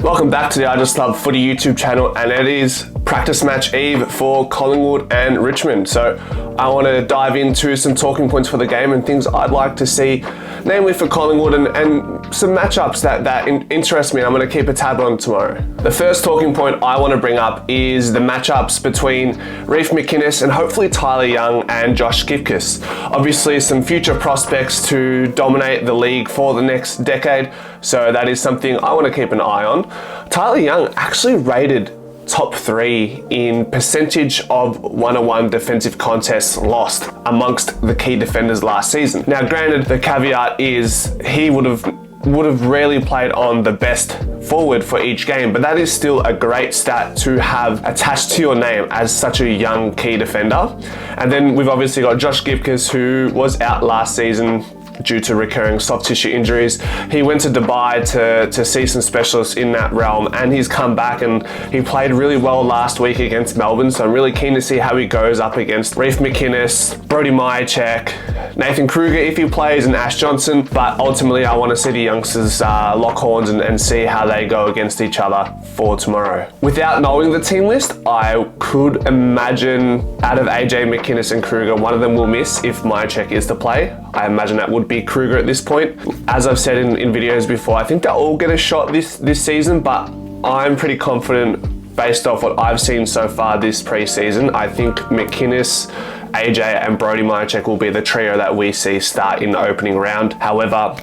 Welcome back to the I Just Love Footy YouTube channel, and it is practice match eve for Collingwood and Richmond. So I want to dive into some talking points for the game and things I'd like to see, namely for Collingwood, and some matchups that interest me. I'm going to keep a tab on tomorrow. The first talking point I want to bring up is the matchups between Reef McInnes and hopefully Tyler Young and Josh Gibcus. Obviously some future prospects to dominate the league for the next decade, so that is something I want to keep an eye on. Tyler Young actually rated top 3 in percentage of one-on-one defensive contests lost amongst the key defenders last season. Now granted, the caveat is he would have rarely played on the best forward for each game, but that is still a great stat to have attached to your name as such a young key defender. And then we've obviously got Josh Gibcus, who was out last season due to recurring soft tissue injuries. He went to Dubai to see some specialists in that realm, and he's come back and he played really well last week against Melbourne, so I'm really keen to see how he goes up against Reef McInnes, Brody Myercheck, Nathan Kruger if he plays, and Ash Johnson. But ultimately I want to see the youngsters lock horns and see how they go against each other for tomorrow. Without knowing the team list, I could imagine out of AJ, McInnes and Kruger, one of them will miss if Myercheck is to play. I imagine that would be Kruger at this point. As I've said in videos before, I think they'll all get a shot this season, but I'm pretty confident based off what I've seen so far this preseason. I think McInnes, AJ and Brody Myercheck will be the trio that we see start in the opening round. However,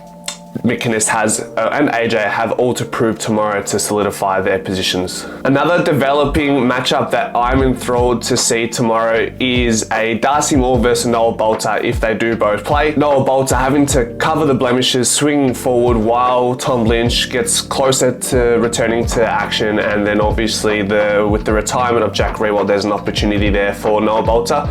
McInnes and AJ have all to prove tomorrow to solidify their positions. Another developing matchup that I'm enthralled to see tomorrow is a Darcy Moore versus Noah Bolter if they do both play. Noah Bolter having to cover the blemishes, swinging forward while Tom Lynch gets closer to returning to action, and then obviously with the retirement of Jack Riewoldt, there's an opportunity there for Noah Bolter.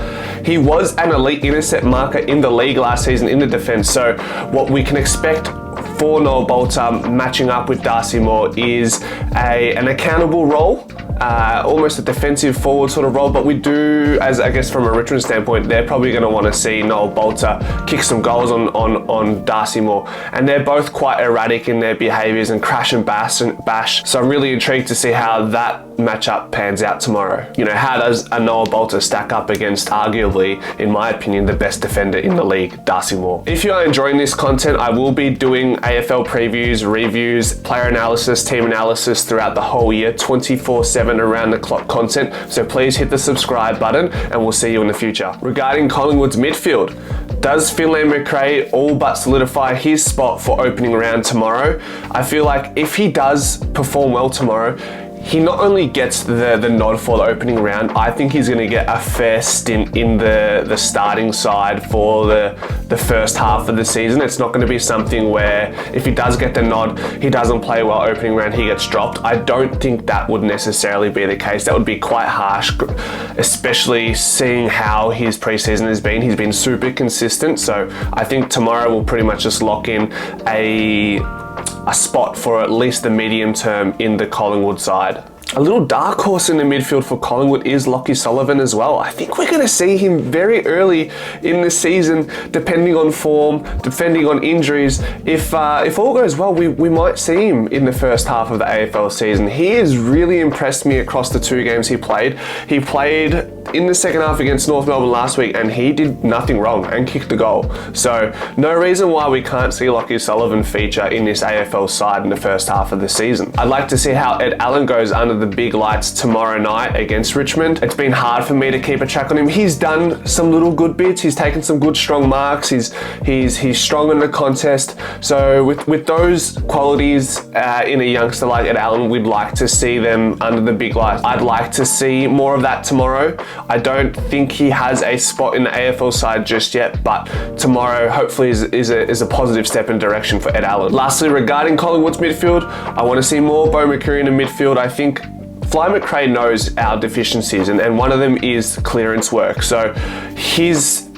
He was an elite intercept marker in the league last season in the defence, so what we can expect for Noah Bolter matching up with Darcy Moore is an accountable role, almost a defensive forward sort of role, but we do, as I guess from a Richmond standpoint, they're probably going to want to see Noah Bolter kick some goals on Darcy Moore, and they're both quite erratic in their behaviours and crash and bash, so I'm really intrigued to see how that matchup pans out tomorrow. You know, how does a Noah Bolter stack up against arguably, in my opinion, the best defender in the league, Darcy Moore? If you are enjoying this content, I will be doing AFL previews, reviews, player analysis, team analysis throughout the whole year, 24/7 around the clock content, so please hit the subscribe button and we'll see you in the future. Regarding Collingwood's midfield, does Finlay Macrae all but solidify his spot for opening round tomorrow? I feel like if he does perform well tomorrow, he not only gets the nod for the opening round, I think he's going to get a fair stint in the starting side for the first half of the season. It's not going to be something where if he does get the nod, he doesn't play well opening round, he gets dropped. I don't think that would necessarily be the case. That would be quite harsh, especially seeing how his preseason has been. He's been super consistent, so I think tomorrow we'll pretty much just lock in a spot for at least the medium term in the Collingwood side. A little dark horse in the midfield for Collingwood is Lachie Sullivan as well. I think we're going to see him very early in the season, depending on form, depending on injuries. If all goes well, we might see him in the first half of the AFL season. He has really impressed me across the 2 games he played. He played in the second half against North Melbourne last week, and he did nothing wrong and kicked a goal. So no reason why we can't see Lachie Sullivan feature in this AFL side in the first half of the season. I'd like to see how Ed Allen goes under the big lights tomorrow night against Richmond. It's been hard for me to keep a track on him. He's done some little good bits. He's taken some good strong marks. He's strong in the contest. So with those qualities in a youngster like Ed Allen, we'd like to see them under the big lights. I'd like to see more of that tomorrow. I don't think he has a spot in the AFL side just yet, but tomorrow hopefully is a positive step in direction for Ed Allen. Lastly, regarding Collingwood's midfield, I want to see more Beau McCreery in the midfield. I think Fly McRae knows our deficiencies, and one of them is clearance work. So his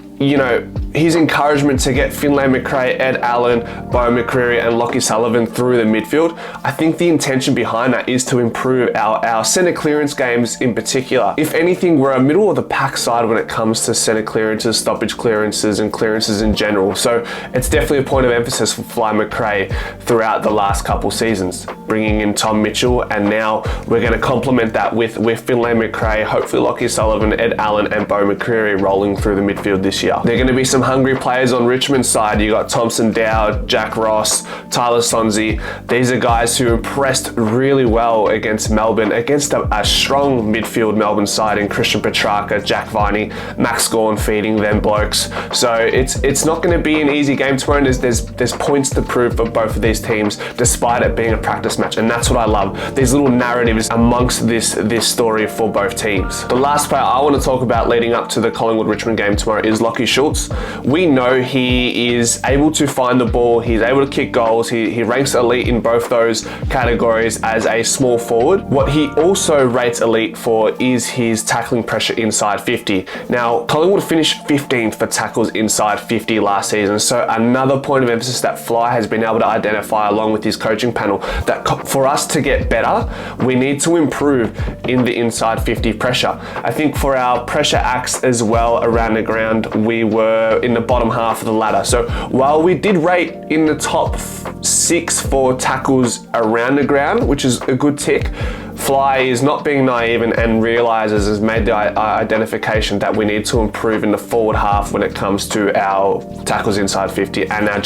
his encouragement to get Finlay McRae, Ed Allen, Bo McCreary and Lockie Sullivan through the midfield, I think the intention behind that is to improve our centre clearance games in particular. If anything, we're a middle of the pack side when it comes to centre clearances, stoppage clearances and clearances in general. So it's definitely a point of emphasis for Fly McRae throughout the last couple seasons. Bringing in Tom Mitchell, and now we're going to complement that with Finlay McRae, hopefully Lockie Sullivan, Ed Allen and Bo McCreary rolling through the midfield this year. They're going to be some hungry players on Richmond's side. You got Thompson Dowd, Jack Ross, Tyler Sonzi. These are guys who impressed really well against Melbourne, against a strong midfield Melbourne side in Christian Petrarca, Jack Viney, Max Gawn feeding them blokes. So it's not going to be an easy game tomorrow, and there's points to prove for both of these teams despite it being a practice match, and that's what I love. These little narratives amongst this story for both teams. The last player I want to talk about leading up to the Collingwood-Richmond game tomorrow is Lachie Schultz. We know he is able to find the ball, he's able to kick goals, he ranks elite in both those categories as a small forward. What he also rates elite for is his tackling pressure inside 50. Now, Collingwood finished 15th for tackles inside 50 last season, so another point of emphasis that Fly has been able to identify along with his coaching panel, that for us to get better, we need to improve in the inside 50 pressure. I think for our pressure acts as well around the ground, we were in the bottom half of the ladder. So while we did rate in the top 6 for tackles around the ground, which is a good tick, Fly is not being naive and realizes, has made the identification that we need to improve in the forward half when it comes to our tackles inside 50 and our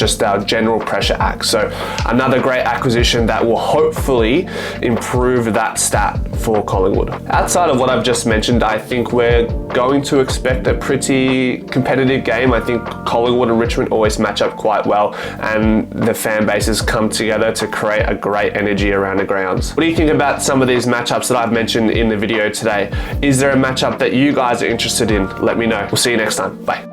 general pressure act. So another great acquisition that will hopefully improve that stat for Collingwood. Outside of what I've just mentioned, I think we're going to expect a pretty competitive game. I think Collingwood and Richmond always match up quite well, and the fan bases come together to create a great energy around the grounds. What do you think about some of these matchups that I've mentioned in the video today? Is there a matchup that you guys are interested in? Let me know. We'll see you next time. Bye.